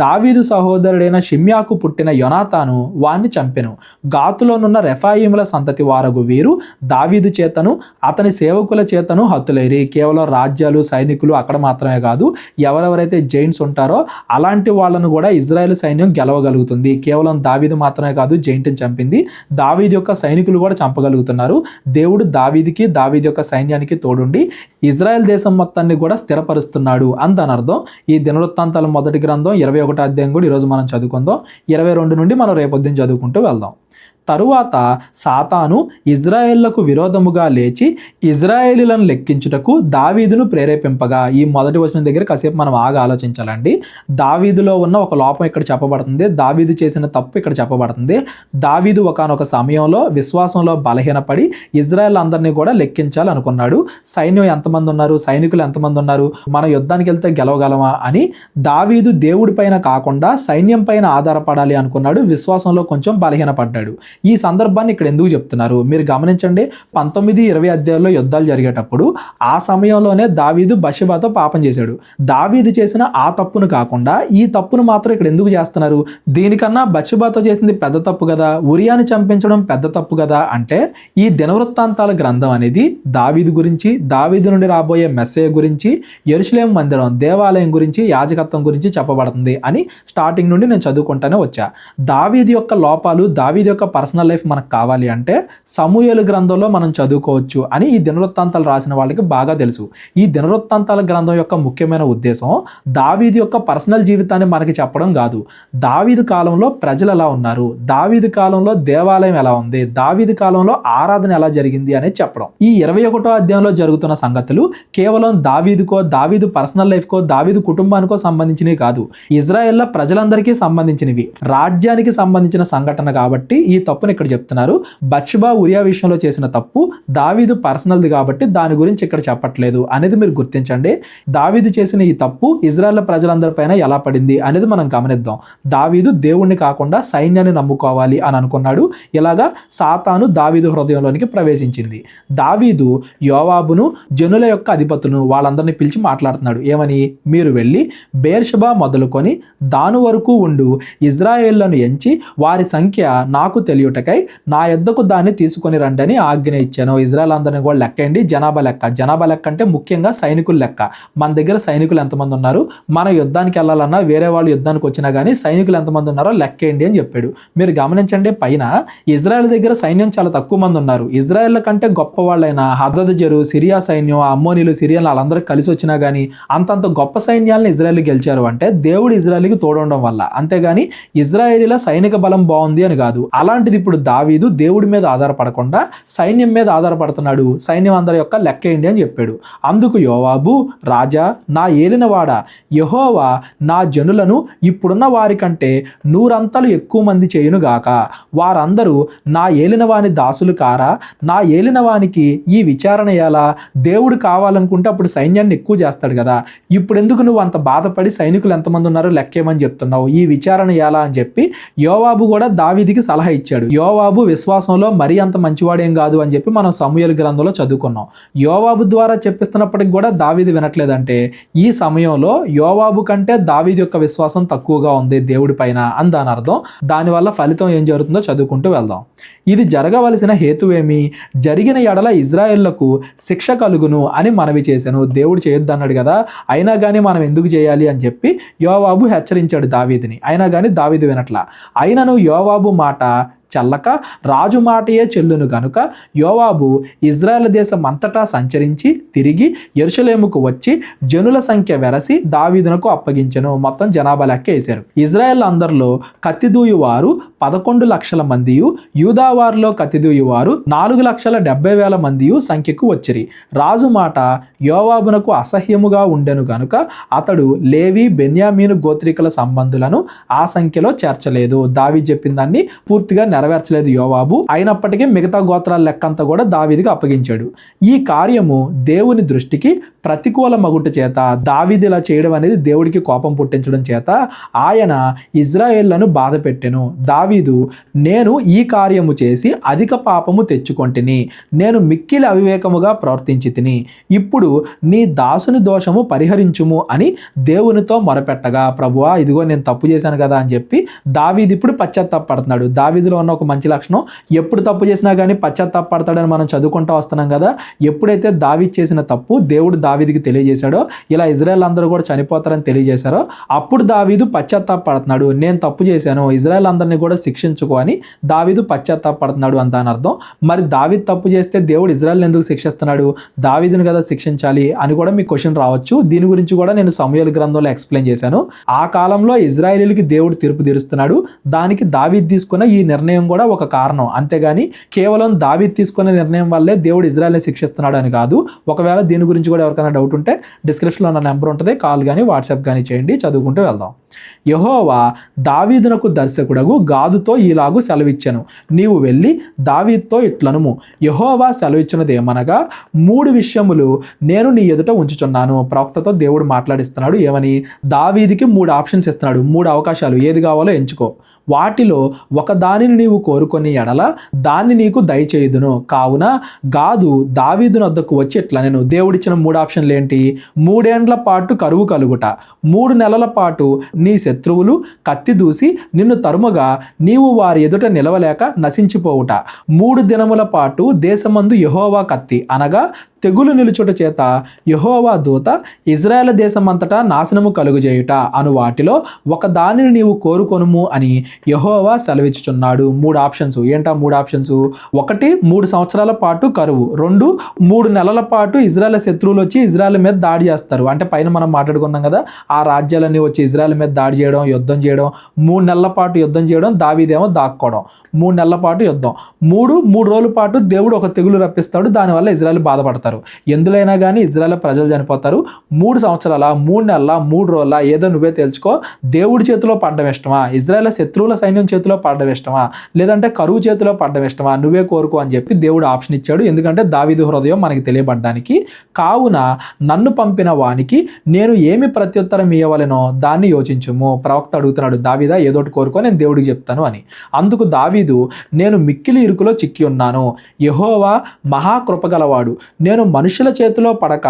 [SPEAKER 1] దావీదు సహోదరుడైన షిమ్యాకు పుట్టిన యోనాతాను వాణ్ణి చంపెను. గాతులోనున్న రెఫాయీముల సంతతి వారగు వీరు దావీదు చేతను అతని సేవకుల చేతను హతులైరి. కేవలం రాజ్యాలు సైనికులు అక్కడ మాత్రమే కాదు, ఎవరెవరైతే జైంట్స్ ఉంటారో అలాంటి వాళ్ళను కూడా ఇజ్రాయెల్ సైన్యం గెలవగలుగుతుంది. కేవలం దావీదు మాత్రమే కాదు జైంట్ని చంపింది, దావీదు యొక్క సైనికులు కూడా చంపగలుగుతున్నారు. దేవుడు దావీదుకి దావీదు యొక్క సైన్యానికి తోడుండి ఇజ్రాయెల్ దేశం మొత్తాన్ని కూడా స్థిరపరుస్తున్నాడు అని దాని అర్థం. ఈ దినవృత్తాంతాల మొదటి గ్రంథం 21వ అధ్యాయం కూడా ఈరోజు మనం చదువుకుందాం. 22 నుండి మనం రేపొద్దున చదువుకుంటూ వెళ్దాం. తరువాత సాతాను ఇజ్రాయేళ్లకు విరోధముగా లేచి ఇజ్రాయేలీలను లెక్కించుటకు దావీదును ప్రేరేపింపగా, ఈ మొదటి వచనం దగ్గర కాసేపు మనం ఆలోచించాలండి. దావీదులో ఉన్న ఒక లోపం ఇక్కడ చెప్పబడుతుంది, దావీదు చేసిన తప్పు ఇక్కడ చెప్పబడుతుంది. దావీదు ఒకానొక సమయంలో విశ్వాసంలో బలహీనపడి ఇజ్రాయేల్ అందరినీ కూడా లెక్కించాలనుకున్నాడు. సైన్యం ఎంతమంది ఉన్నారు, సైనికులు ఎంతమంది ఉన్నారు, మన యుద్ధానికి వెళ్తే గెలవగలమా అని దావీదు దేవుడి పైన కాకుండా సైన్యం పైన ఆధారపడాలి అనుకున్నాడు. విశ్వాసంలో కొంచెం బలహీనపడ్డాడు. ఈ సందర్భాన్ని ఇక్కడ ఎందుకు చెప్తున్నారు మీరు గమనించండి. 19-20 అధ్యాయాల్లో యుద్ధాలు జరిగేటప్పుడు ఆ సమయంలోనే దావీదు బషెబాతో పాపం చేశాడు. దావీదు చేసిన ఆ తప్పును కాకుండా ఈ తప్పును మాత్రం ఇక్కడ ఎందుకు చేస్తున్నారు? దీనికన్నా బషెబాతో చేసింది పెద్ద తప్పు కదా, ఉరియాని చంపించడం పెద్ద తప్పు కదా అంటే, ఈ దినవృత్తాంతాల గ్రంథం అనేది దావీదు గురించి, దావీదు నుండి రాబోయే మెస్సయ్య గురించి, యెరూషలేము మందిరం దేవాలయం గురించి, యాజకత్వం గురించి చెప్పబడుతుంది అని స్టార్టింగ్ నుండి నేను చదువుకుంటానే వచ్చా. దావీదు యొక్క లోపాలు, దావీదు యొక్క పర్సనల్ లైఫ్ మనకు కావాలి అంటే సమూయేలు గ్రంథంలో మనం చదువుకోవచ్చు అని ఈ దినవృత్తాంతాలు రాసిన వాళ్ళకి బాగా తెలుసు. ఈ దినవృత్తాంతాల గ్రంథం యొక్క ముఖ్యమైన ఉద్దేశం దావీదు యొక్క పర్సనల్ జీవితాన్ని మనకి చెప్పడం కాదు. దావీదు కాలంలో ప్రజలు ఎలా ఉన్నారు, దావీదు కాలంలో దేవాలయం ఎలా ఉంది, దావీదు కాలంలో ఆరాధన ఎలా జరిగింది అనేది చెప్పడం. ఈ 21వ అధ్యాయంలో జరుగుతున్న సంగతులు కేవలం దావీదుకో, దావీదు పర్సనల్ లైఫ్కో, దావీదు కుటుంబానికో సంబంధించినవి కాదు, ఇజ్రాయెల్ ప్రజలందరికీ సంబంధించినవి, రాజ్యానికి సంబంధించిన సంఘటన కాబట్టి ఈ తప్పుని ఇక్కడ చెప్తున్నారు. బత్షెబా ఉరియా విషయంలో చేసిన తప్పు దావీదు పర్సనల్ది కాబట్టి దాని గురించి ఇక్కడ చెప్పట్లేదు అనేది మీరు గుర్తించండి. దావీదు చేసిన ఈ తప్పు ఇజ్రాయెల్ ప్రజలందరిపైన ఎలా పడింది అనేది మనం గమనిద్దాం. దావీదు దేవుణ్ణి కాకుండా సైన్యాన్ని నమ్ముకోవాలి అని అనుకున్నాడు. ఇలాగా సాతాను దావీదు హృదయంలోనికి ప్రవేశించింది. దావీదు యోవాబును, జనుల యొక్క అధిపతులను వాళ్ళందరినీ పిలిచి మాట్లాడుతున్నాడు. ఏమని? మీరు వెళ్ళి బేర్షెబా మొదలుకొని దాను వరకు ఉండు ఇజ్రాయేళ్లను ఎంచి వారి సంఖ్య నాకు తెలియుటకై నా యొద్దకు దాన్ని తీసుకొని రండి అని ఆజ్ఞ ఇచ్చాను. ఇజ్రాయెల్ అందరిని కూడా లెక్కండి, జనాభా లెక్క. జనాభా లెక్క అంటే ముఖ్యంగా సైనికుల లెక్క. మన దగ్గర సైనికులు ఎంతమంది ఉన్నారు, మన యుద్ధానికి వెళ్ళాలన్నా వేరే వాళ్ళు యుద్ధానికి వచ్చినా కానీ సైనికులు ఎంతమంది ఉన్నారో లెక్కేయండి అని చెప్పాడు. మీరు గమనించండి, పైన ఇజ్రాయెల్ దగ్గర సైన్యం చాలా తక్కువ మంది ఉన్నారు. ఇజ్రాయెల్ కంటే గొప్ప వాళ్ళైన హదదజరు, సిరియా సైన్యం, అమ్మోనీలు, సిరియన్లు వాళ్ళందరూ కలిసి వచ్చినా కానీ అంతంత గొప్ప సైన్యాలను ఇజ్రాయెల్ గెలిచారు అంటే దేవుడు ఇజ్రాయెల్కి తోడడం వల్ల, అంతేగాని ఇజ్రాయేలీల సైనిక బలం బాగుంది అని కాదు. అలాంటిది ఇప్పుడు దావీదు దేవుడి మీద ఆధారపడకుండా సైన్యం మీద ఆధారపడుతున్నాడు. సైన్యం అందరి యొక్క లెక్కేయండి అని చెప్పాడు. అందుకు యోవాబు, రాజా నా ఏలినవాడా, యెహోవా నా జనులను ఇప్పుడున్న వారి కంటే 100 అంతలు ఎక్కువ మంది చేయునుగాక. వారందరూ నా ఏలినవాని దాసులు కారా? నా ఏలినవానికి ఈ విచారణ ఎలా? దేవుడు కావాలనుకుంటే అప్పుడు సైన్యాన్ని ఎక్కువ చేస్తాడు కదా. ఇప్పుడు ఎందుకు నువ్వు అంత బాధపడి సైనికులు ఎంతమంది ఉన్నారో లెక్కేమని చెప్తున్నావు? ఈ విచారణ ఎలా అని చెప్పి యోవాబు కూడా దావీదుకి సలహా ఇచ్చాడు. హెచ్చరించాడు. యోవాబు విశ్వాసంలో మరీ అంత మంచివాడేం కాదు అని చెప్పి మనం సమూయేలు గ్రంథంలో చదువుకున్నాం. యోవాబు ద్వారా చెప్పిస్తున్నప్పటికి కూడా దావీదు వినట్లేదంటే ఈ సమయంలో యోవాబు కంటే దావీదు యొక్క విశ్వాసం తక్కువగా ఉంది దేవుడి పైన అని దాని అర్థం. దానివల్ల ఫలితం ఏం జరుగుతుందో చదువుకుంటూ వెళ్దాం. ఇది జరగవలసిన హేతువేమి? జరిగిన ఎడల ఇజ్రాయేళ్లకు శిక్ష కలుగును అని మనవి చేశాను. దేవుడు చేయొద్దు అన్నాడు కదా, అయినా కానీ మనం ఎందుకు చేయాలి అని చెప్పి యోవాబు హెచ్చరించాడు దావీదుని. అయినా కానీ దావీదు వినట్లా. అయినను యోవాబు మాట చెల్లక రాజు మాటయే చెల్లును గనుక యోవాబు ఇజ్రాయెల్ దేశం అంతటా సంచరించి తిరిగి యెరూషలేముకు వచ్చి జనుల సంఖ్య వెరసి దావీదునకు అప్పగించెను. మొత్తం జనాభా లెక్క వేశారు. ఇజ్రాయెల్ అందరిలో కత్తిదూయువారు 11 లక్షల మందియు, యూదావారిలో కత్తిదూయువారు 4,70,000 మందియు సంఖ్యకు వచ్చిరి. రాజు మాట యోవాబునకు అసహ్యముగా ఉండెను గనుక అతడు లేవి బెన్యామీను గోత్రికుల సంబంధులను ఆ సంఖ్యలో చేర్చలేదు. దావీదు చెప్పిన దాన్ని పూర్తిగా నెరవేర్చలేదు యోవాబు. అయినప్పటికీ మిగతా గోత్రాల లెక్కంతా కూడా దావీదుకి అప్పగించాడు. ఈ కార్యము దేవుని దృష్టికి ప్రతికూల మగుట చేత, దావీదు ఇలా చేయడం అనేది దేవుడికి కోపం పుట్టించడం చేత ఆయన ఇజ్రాయేళ్లను బాధ పెట్టెను. దావీదు, నేను ఈ కార్యము చేసి అధిక పాపము తెచ్చుకొంటిని, నేను మిక్కిలి అవివేకముగా ప్రవర్తించి తిని, ఇప్పుడు నీ దాసుని దోషము పరిహరించుము అని దేవునితో మొరపెట్టగా, ప్రభువా ఇదిగో నేను తప్పు చేశాను కదా అని చెప్పి దావీదు ఇప్పుడు పశ్చాత్తాపడుతున్నాడు. దావీదులో ఉన్న ఒక మంచి లక్షణం, ఎప్పుడు తప్పు చేసినా కానీ పశ్చాత్తాపడతాడని మనం చదువుకుంటూ వస్తున్నాం కదా. ఎప్పుడైతే దావీదు చేసిన తప్పు దేవుడు దావీదుకి తెలియజేశాడో, ఇలా ఇజ్రాయెల్ అందరూ కూడా చనిపోతారని తెలియజేశారో, అప్పుడు దావీదు పశ్చాత్తాపడుతున్నాడు. నేను తప్పు చేశాను, ఇజ్రాయెల్ అందరినీ కూడా శిక్షించుకో అని దావీదు పశ్చాత్తాపడుతున్నాడు అని దాని అర్థం. మరి దావీదు తప్పు చేస్తే దేవుడు ఇజ్రాయెల్ ఎందుకు శిక్షిస్తున్నాడు? దావీదుని కదా శిక్షించాలి అని కూడా మీకు క్వశ్చన్ రావచ్చు. దీని గురించి కూడా నేను సమూయేలు గ్రంథంలో ఎక్స్ప్లెయిన్ చేశాను. ఆ కాలంలో ఇజ్రాయేలీలకి దేవుడు తీర్పు తీరుస్తున్నాడు. దానికి దావీదు తీసుకున్న ఈ నిర్ణయం కూడా ఒక కారణం. అంతేగాని కేవలం దావీదు తీసుకున్న నిర్ణయం వల్లే దేవుడు ఇజ్రాయెల్ని శిక్షిస్తున్నాడు అని కాదు. ఒకవేళ దీని గురించి కూడా ఎవరికైనా డౌట్ ఉంటే డిస్క్రిప్షన్లో నా నెంబర్ ఉంటుంది, కాల్ కానీ వాట్సాప్ కానీ చేయండి, చదువుకుంటూ వెళ్దాం. యెహోవా దావీదునకు దర్శకుడగు గాదుతో ఈలాగు సెలవిచ్చెను, నీవు వెళ్ళి దావీదుతో ఇట్లనుము, యెహోవా సెలవిచ్చినది ఏమనగా 3 విషయములు నేను నీ ఎదుట ఉంచుచున్నాను. ప్రవక్తతో దేవుడు మాట్లాడిస్తున్నాడు. ఏమని? దావీదుకి 3 ఆప్షన్స్ ఇస్తున్నాడు, 3 అవకాశాలు, ఏది కావాలో ఎంచుకో. వాటిలో ఒక దానిని నీవు కోరుకొని ఎడల దాన్ని నీకు దయచేయుదును. కావున గాదు దావీదుని వద్దకు వచ్చి ఇట్లా, నేను దేవుడిచ్చిన 3 ఆప్షన్లు ఏంటి? 3 ఏండ్ల పాటు కరువు కలుగుట, 3 నెలల పాటు నీ శత్రువులు కత్తి దూసి నిన్ను తరుముగా నీవు వారి ఎదుట నిలవలేక నశించిపోవుట, 3 దినముల పాటు దేశమందు యెహోవా కత్తి అనగా తెగులు నిలుచుట చేత యెహోవా దూత ఇజ్రాయెల్ దేశమంతటా నాశనము కలుగుచేయుట అను వాటిలో ఒక దానిని నీవు కోరుకొనుము అని యెహోవా సెలవిచ్చుచున్నాడు. 3 ఆప్షన్స్. ఏంటా 3 ఆప్షన్స్? 1 3 సంవత్సరాల పాటు కరువు, 2 3 నెలల పాటు ఇజ్రాయెల్ శత్రువులు వచ్చి ఇజ్రాయెల్ మీద దాడి చేస్తారు. అంటే పైన మనం మాట్లాడుకున్నాం కదా, ఆ రాజ్యాలన్నీ వచ్చి ఇజ్రాయెల్ మీద దాడి చేయడం, యుద్ధం చేయడం, 3 నెలల పాటు యుద్ధం చేయడం, దావీదేమో దాక్కోవడం. 3 నెలల పాటు యుద్ధం, 3 రోజుల పాటు దేవుడు ఒక తెగులు రప్పిస్తాడు, దానివల్ల ఇజ్రాయెల్ బాధపడతారు. ఎందులైనా కానీ ఇజ్రాయెల్ ప్రజలు చనిపోతారు. 3 సంవత్సరాల 3 నెలల 3 రోజుల ఏదో నువ్వే తెలుసుకో. దేవుడి చేతిలో పడ్డం ఇష్టమా, ఇజ్రాయెల్ శత్రువుల సైన్యం చేతిలో పడ్డం ఇష్టమా, లేదంటే కరువు చేతిలో పడ్డం ఇష్టమా, నువ్వే కోరుకో అని చెప్పి దేవుడు ఆప్షన్ ఇచ్చాడు. ఎందుకంటే దావీదు హృదయం మనకి తెలియబడ్డానికి. కావున నన్ను పంపిన వానికి నేను ఏమి ప్రత్యుత్తరం ఇవ్వవలెనో దాన్ని యోచించుము. ప్రవక్త అడుగుతున్నాడు, దావీదా ఏదోటి కోరుకో, నేను దేవుడికి చెప్తాను అని. అందుకు దావీదు, నేను మిక్కిలి ఇరుకులో చిక్కి ఉన్నాను, యెహోవా మహాకృపగలవాడు, నేను మనుషుల చేతిలో పడక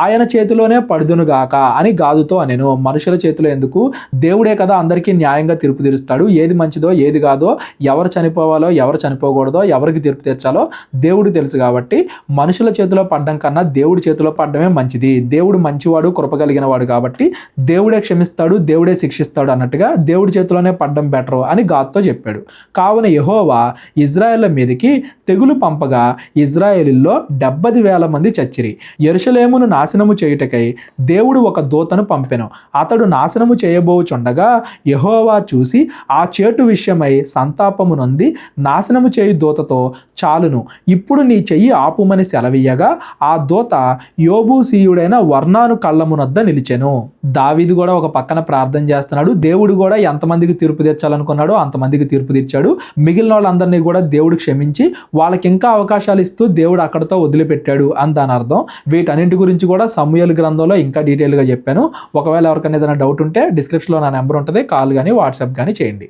[SPEAKER 1] ఆయన చేతిలోనే పడుదునుగాక అని గాదుతో అనెను. మనుషుల చేతిలో ఎందుకు? దేవుడే కదా అందరికీ న్యాయంగా తీర్పు తీరుస్తాడు. ఏది మంచిదో ఏది కాదో, ఎవరు చనిపోవాలో ఎవరు చనిపోకూడదో, ఎవరికి తీర్పు తీర్చాలో దేవుడు తెలుసు. కాబట్టి మనుషుల చేతిలో పడ్డం కన్నా దేవుడి చేతిలో పడ్డమే మంచిది. దేవుడు మంచివాడు, కృపగలిగిన వాడు కాబట్టి దేవుడే క్షమిస్తాడు, దేవుడే శిక్షిస్తాడు అన్నట్టుగా దేవుడి చేతిలోనే పడ్డం బెటర్ అని గాదుతో చెప్పాడు. కావున యెహోవా ఇజ్రాయేళ్ల మీదకి తెగులు పంపగా ఇజ్రాయేలీల్లో 70,000 మంది చచ్చిరి. యెరూషలేమును నాశనము చేయుటకై దేవుడు ఒక దూతను పంపెను. అతడు నాశనము చేయబోచుండగా యెహోవా చూసి ఆ చేటు విషయమై సంతాపము నొంది నాశనము చేయు దూతతో, చాలును, ఇప్పుడు నీ చెయ్యి ఆపుమని సెలవీయగా ఆ దూత యోబూసీయుడైన వర్ణాను కళ్ళమునొద్ద నిలిచెను. దావీదు కూడా ఒక పక్కన ప్రార్థన చేస్తున్నాడు. దేవుడు కూడా ఎంతమందికి తీర్పు తీర్చాలనుకున్నాడో అంతమందికి తీర్పు తీర్చాడు. మిగిలిన వాళ్ళందరినీ కూడా దేవుడు క్షమించి వాళ్ళకి ఇంకా అవకాశాలు ఇస్తూ దేవుడు అక్కడతో వదిలిపెట్టాడు అని దాని అర్థం. వీటన్నింటి గురించి కూడా సమూయేలు గ్రంథంలో ఇంకా డీటెయిల్గా చెప్పాను. ఒకవేళ ఎవరికైనా ఏదైనా డౌట్ ఉంటే డిస్క్రిప్షన్లో నా నెంబర్ ఉంటుంది, కాల్ కానీ వాట్సాప్ కానీ చేయండి.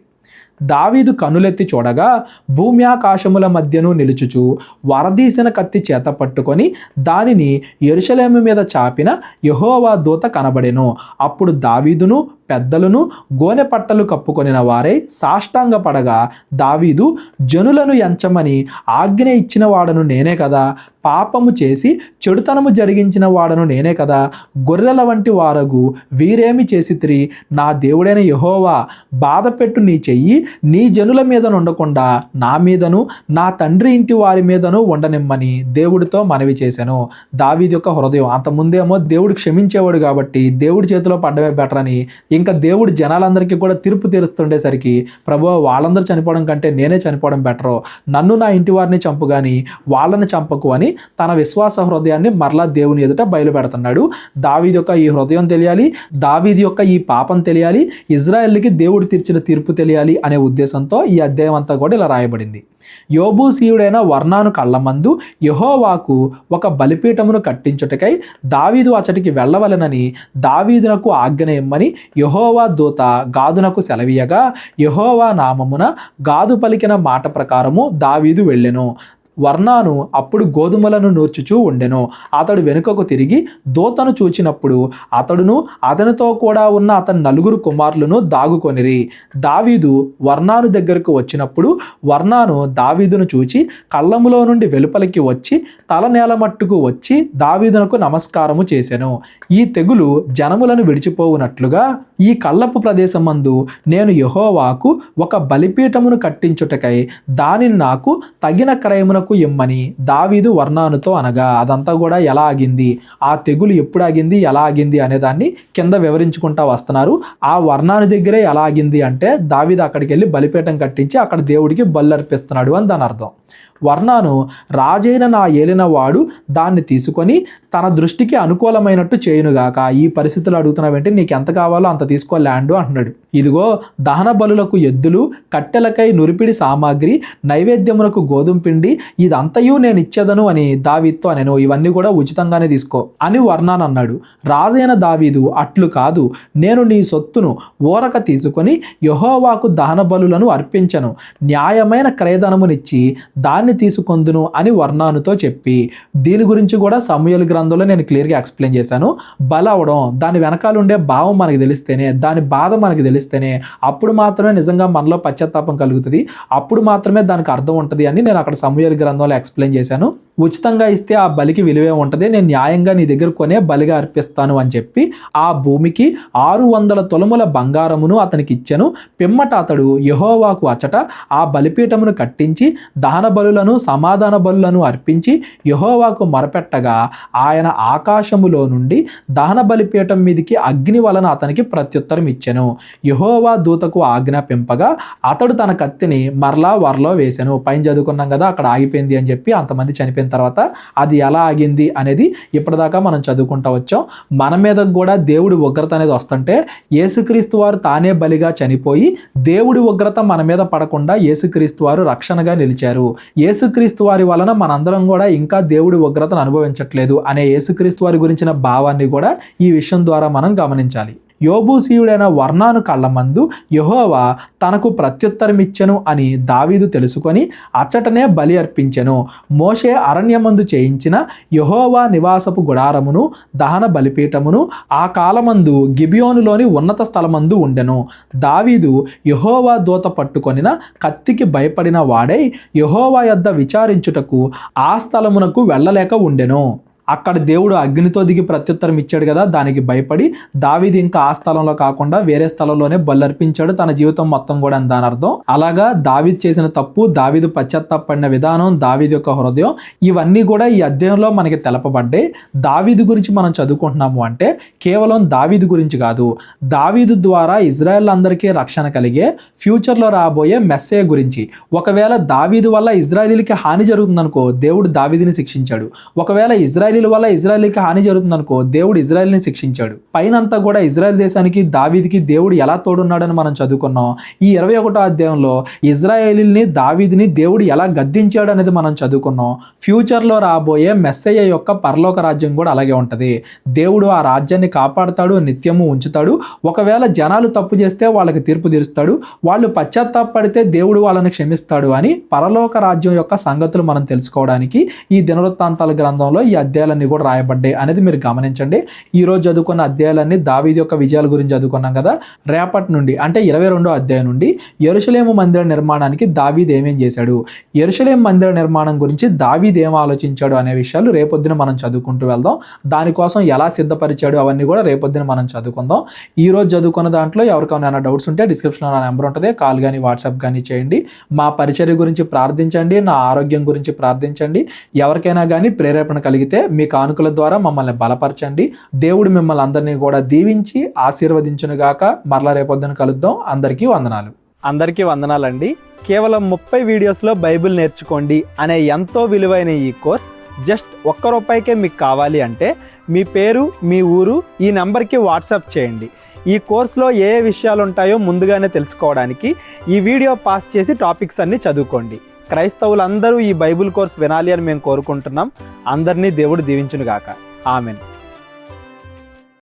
[SPEAKER 1] దావీదు కనులెత్తి చూడగా భూమి ఆకాశముల మధ్యను నిలుచుచు వరదీసిన కత్తి చేత పట్టుకొని దానిని యెరూషలేము మీద చాపిన యెహోవా దూత కనబడెను. అప్పుడు దావీదును పెద్దలను గోనె పట్టలు కప్పుకొనిన వారై సాష్టాంగపడగా దావీదు, జనులను ఎంచమని ఆజ్ఞ ఇచ్చిన వాడను నేనే కదా, పాపము చేసి చెడుతనము జరిగించిన వాడను నేనే కదా, గొర్రెల వంటి వారగు వీరేమి చేసితిరి, నా దేవుడైన యెహోవా బాధపెట్టు నీ చెయ్యి నీ జనుల మీద ఉండకుండా నా మీదను నా తండ్రి ఇంటి వారి మీదను ఉండనిమ్మని దేవుడితో మనవి చేశాను. దావీదు యొక్క హృదయం అంతకుముందేమో దేవుడు క్షమించేవాడు కాబట్టి దేవుడి చేతిలో పడ్డమే బెటర్ అని, ఇంకా దేవుడు జనాలందరికీ కూడా తీర్పు తీరుస్తుండేసరికి ప్రభువా వాళ్ళందరూ చనిపోవడం కంటే నేనే చనిపోవడం బెటరు, నన్ను నా ఇంటి వారిని చంపు గాని వాళ్ళని చంపకు అని తన విశ్వాస హృదయాన్ని మరలా దేవుని ఎదుట బయలుపెడుతున్నాడు. దావీదు యొక్క ఈ హృదయం తెలియాలి, దావీదు యొక్క ఈ పాపం తెలియాలి, ఇజ్రాయెల్కి దేవుడు తీర్చిన తీర్పు తెలియాలి అనే ఉద్దేశంతో ఈ అధ్యాయం అంతా కూడా ఇలా రాయబడింది. యోబూసీయుడైన వర్నాను కళ్ళమందు యెహోవాకు ఒక బలిపీఠమును కట్టించుటకై దావీదు అచటికి వెళ్ళవలెనని దావీదునకు ఆజ్ఞ ఇమ్మని యెహోవా దూత గాదునకు సెలవీయగా యెహోవా నామమున గాదు పలికిన మాట ప్రకారము దావీదు వెళ్ళెను. వర్నాను అప్పుడు గోధుమలను నూర్చుచూ ఉండెను. అతడు వెనుకకు తిరిగి దూతను చూచినప్పుడు అతడును అతనితో కూడా ఉన్న అతని 4 కుమారులను దాగుకొనిరి. దావీదు వర్నాను దగ్గరకు వచ్చినప్పుడు వర్నాను దావీదును చూచి కళ్ళములో నుండి వెలుపలికి వచ్చి తల నేల మట్టుకు వచ్చి దావీదునకు నమస్కారము చేసెను. ఈ తెగులు జనములను విడిచిపోవునట్లుగా ఈ కళ్ళపు ప్రదేశమందు నేను యెహోవాకు ఒక బలిపీఠమును కట్టించుటకై దానిని నాకు తగిన క్రయమునకు ఇమ్మని దావీదు వర్నానుతో అనగా, అదంతా కూడా ఎలా ఆగింది, ఆ తెగులు ఎప్పుడు ఆగింది, ఎలా ఆగింది అనే దాన్ని కింద వివరించుకుంటా వస్తున్నారు. ఆ వర్నాను దగ్గరే ఎలా ఆగింది అంటే దావీదు అక్కడికి వెళ్ళి బలిపీఠం కట్టించి అక్కడ దేవుడికి బలు అర్పిస్తున్నాడు అని దాని అర్థం. వర్నాను రాజైన నా ఏలిన వాడు దాన్ని తీసుకొని తన దృష్టికి అనుకూలమైనట్టు చేయునుగాక. ఈ పరిస్థితులు అడుగుతున్నావేంటి, నీకు ఎంత కావాలో అంత తీసుకో ల్యాండ్ అంటున్నాడు. ఇదిగో దహన బలులకు ఎద్దులు, కట్టెలకై నురిపిడి సామాగ్రి, నైవేద్యములకు గోధుమ పిండి ఇదంతయు నేను ఇచ్చేదను అని దావీదుతో అనెను. ఇవన్నీ కూడా ఉచితంగానే తీసుకో అని వర్నాన్ అన్నాడు. రాజైన దావీదు, అట్లు కాదు, నేను నీ సొత్తును ఊరక తీసుకొని యెహోవాకు దహన బలులను అర్పించను, న్యాయమైన క్రయధనమునిచ్చి దాన్ని తీసుకొందును అని వర్నానుతో చెప్పి, దీని గురించి కూడా సమూయేలు గ్రంథంలో నేను క్లియర్గా ఎక్స్ప్లెయిన్ చేశాను. బలి అవడం, దాని వెనకాల ఉండే భావం మనకు తెలిస్తేనే, దాని బాధ మనకు తెలిస్తేనే అప్పుడు మాత్రమే నిజంగా మనలో పశ్చాత్తాపం కలుగుతుంది, అప్పుడు మాత్రమే దానికి అర్థం ఉంటుంది అని నేను అక్కడ సమూయేలు గ్రంథంలో ఎక్స్ప్లెయిన్ చేశాను. ఉచితంగా ఇస్తే ఆ బలికి విలువే ఉంటుంది, నేను న్యాయంగా నీ దగ్గర కొనే బలిగా అర్పిస్తాను అని చెప్పి ఆ భూమికి 600 తులముల బంగారమును అతనికి ఇచ్చెను. పిమ్మట అతడు యెహోవాకు అచట ఆ బలిపీఠమును కట్టించి దహన బలులను సమాధాన బలులను అర్పించి యెహోవాకు మొరపెట్టగా ఆయన ఆకాశములో నుండి దహన బలిపీఠం మీదికి అగ్ని వలన అతనికి ప్రత్యుత్తరం ఇచ్చెను. యెహోవా దూతకు ఆజ్ఞాపింపగా అతడు తన కత్తిని మరలా వరలో వేసెను. పైన చదువుకున్నాం కదా అక్కడ ఆగిపోయింది అని చెప్పి, అంతమంది చనిపోయిన తర్వాత అది ఎలా ఆగింది అనేది ఇప్పటిదాకా మనం చదువుకుంటా వచ్చాం. మన మీద కూడా దేవుడి ఉగ్రత అనేది వస్తుంటే యేసుక్రీస్తు వారు తానే బలిగా చనిపోయి దేవుడి ఉగ్రత మన మీద పడకుండా యేసుక్రీస్తు వారు రక్షణగా నిలిచారు. యేసుక్రీస్తు వారి వలన మనందరం కూడా ఇంకా దేవుడి ఉగ్రతను అనుభవించట్లేదు అనే యేసుక్రీస్తు వారి గురించిన భావాన్ని కూడా ఈ విషయం ద్వారా మనం గమనించాలి. యోబూసీయుడైన వర్నాను కళ్ళమందు యెహోవా తనకు ప్రత్యుత్తరమిచ్చెను అని దావీదు తెలుసుకొని అచ్చటనే బలి అర్పించెను. మోషే అరణ్యమందు చేయించిన యెహోవా నివాసపు గుడారమును దహన బలిపీఠమును ఆ కాలమందు గిబియోనులోని ఉన్నత స్థలమందు ఉండెను. దావీదు యెహోవా దూత పట్టుకొనిన కత్తికి భయపడిన వాడై యెహోవా యొద్ద విచారించుటకు ఆ స్థలమునకు వెళ్ళలేక ఉండెను. అక్కడ దేవుడు అగ్నితో దిగి ప్రత్యుత్తరం ఇచ్చాడు కదా, దానికి భయపడి దావీదు ఇంకా ఆ స్థలంలో కాకుండా వేరే స్థలంలోనే బలర్పించాడు తన జీవితం మొత్తం కూడా అని దాని అర్థం. అలాగా దావీదు చేసిన తప్పు, దావీదు పశ్చాత్తాపడిన విధానం, దావీదు యొక్క హృదయం, ఇవన్నీ కూడా ఈ అధ్యాయంలో మనకి తెలపబడ్డాయి. దావీదు గురించి మనం చదువుకుంటున్నాము అంటే కేవలం దావీదు గురించి కాదు, దావీదు ద్వారా ఇజ్రాయెల్ అందరికీ రక్షణ కలిగే ఫ్యూచర్లో రాబోయే మెస్సే గురించి. ఒకవేళ దావీదు వల్ల ఇజ్రాయేలీలకి హాని జరుగుతుందనుకో, దేవుడు దావీదుని శిక్షించాడు. ఒకవేళ ఇజ్రాయేల్ ఇజ్రాయేలీల వల్ల ఇజ్రాయేలీకి హాని జరుగుతుంది అనుకో, దేవుడు ఇజ్రాయేల్ని శిక్షించాడు. పైనంతా కూడా ఇజ్రాయెల్ దేశానికి దావీదుకి దేవుడు ఎలా తోడున్నాడని మనం చదువుకున్నాం. ఈ 21వ అధ్యాయంలో ఇజ్రాయేలీల్ని దావీదుని దేవుడు ఎలా గద్దించాడు అనేది మనం చదువుకున్నాం. ఫ్యూచర్లో రాబోయే మెస్సయ్య యొక్క పరలోక రాజ్యం కూడా అలాగే ఉంటుంది. దేవుడు ఆ రాజ్యాన్ని కాపాడుతాడు, నిత్యము ఉంచుతాడు. ఒకవేళ జనాలు తప్పు చేస్తే వాళ్ళకి తీర్పు తీరుస్తాడు, వాళ్ళు పశ్చాత్తాపడితే దేవుడు వాళ్ళని క్షమిస్తాడు అని పరలోక రాజ్యం యొక్క సంగతులు మనం తెలుసుకోవడానికి ఈ దినవృత్తాంతాల గ్రంథంలో ఈ అధ్యాయాలన్నీ కూడా రాయబడ్డాయి అనేది మీరు గమనించండి. ఈరోజు చదువుకున్న అధ్యాయాలన్నీ దావీదు యొక్క విజయాల గురించి చదువుకున్నాం కదా. రేపటి నుండి అంటే 22వ అధ్యాయం నుండి యెరూషలేము మందిర నిర్మాణానికి దావీదు ఏమేం చేశాడు, యెరూషలేము మందిర నిర్మాణం గురించి దావీదు ఏం ఆలోచించాడు అనే విషయాలు రేపొద్దున మనం చదువుకుంటూ వెళ్దాం. దానికోసం ఎలా సిద్ధపరిచాడు అవన్నీ కూడా రేపొద్దున మనం చదువుకుందాం. ఈ రోజు చదువుకున్న దాంట్లో ఎవరికైనా డౌట్స్ ఉంటే డిస్క్రిప్షన్లో నా నెంబర్ ఉంటుంది, కాల్ కానీ వాట్సాప్ కానీ చేయండి. మా పరిచర్య గురించి ప్రార్థించండి, నా ఆరోగ్యం గురించి ప్రార్థించండి. ఎవరికైనా కానీ ప్రేరేపణ కలిగితే మీ కానుకల ద్వారా మమ్మల్ని బలపరచండి. దేవుడు మిమ్మల్ని అందరినీ కూడా దీవించి ఆశీర్వదించునుగాక. మరలా రేపొద్దున కలుద్దాం. అందరికీ వందనాలు.
[SPEAKER 2] అందరికీ వందనాలండి. కేవలం 30 వీడియోస్లో బైబిల్ నేర్చుకోండి అనే ఎంతో విలువైన ఈ కోర్స్ జస్ట్ ₹1 మీకు కావాలి అంటే మీ పేరు, మీ ఊరు ఈ నెంబర్కి వాట్సాప్ చేయండి. ఈ కోర్సులో ఏ విషయాలు ఉంటాయో ముందుగానే తెలుసుకోవడానికి ఈ వీడియో పాస్ చేసి టాపిక్స్ అన్నీ చదువుకోండి. క్రైస్తవులందరూ ఈ బైబిల్ కోర్స్ వినాలి అని మేము కోరుకుంటున్నాం. అందరినీ దేవుడు దీవించునుగాక. ఆమెన్.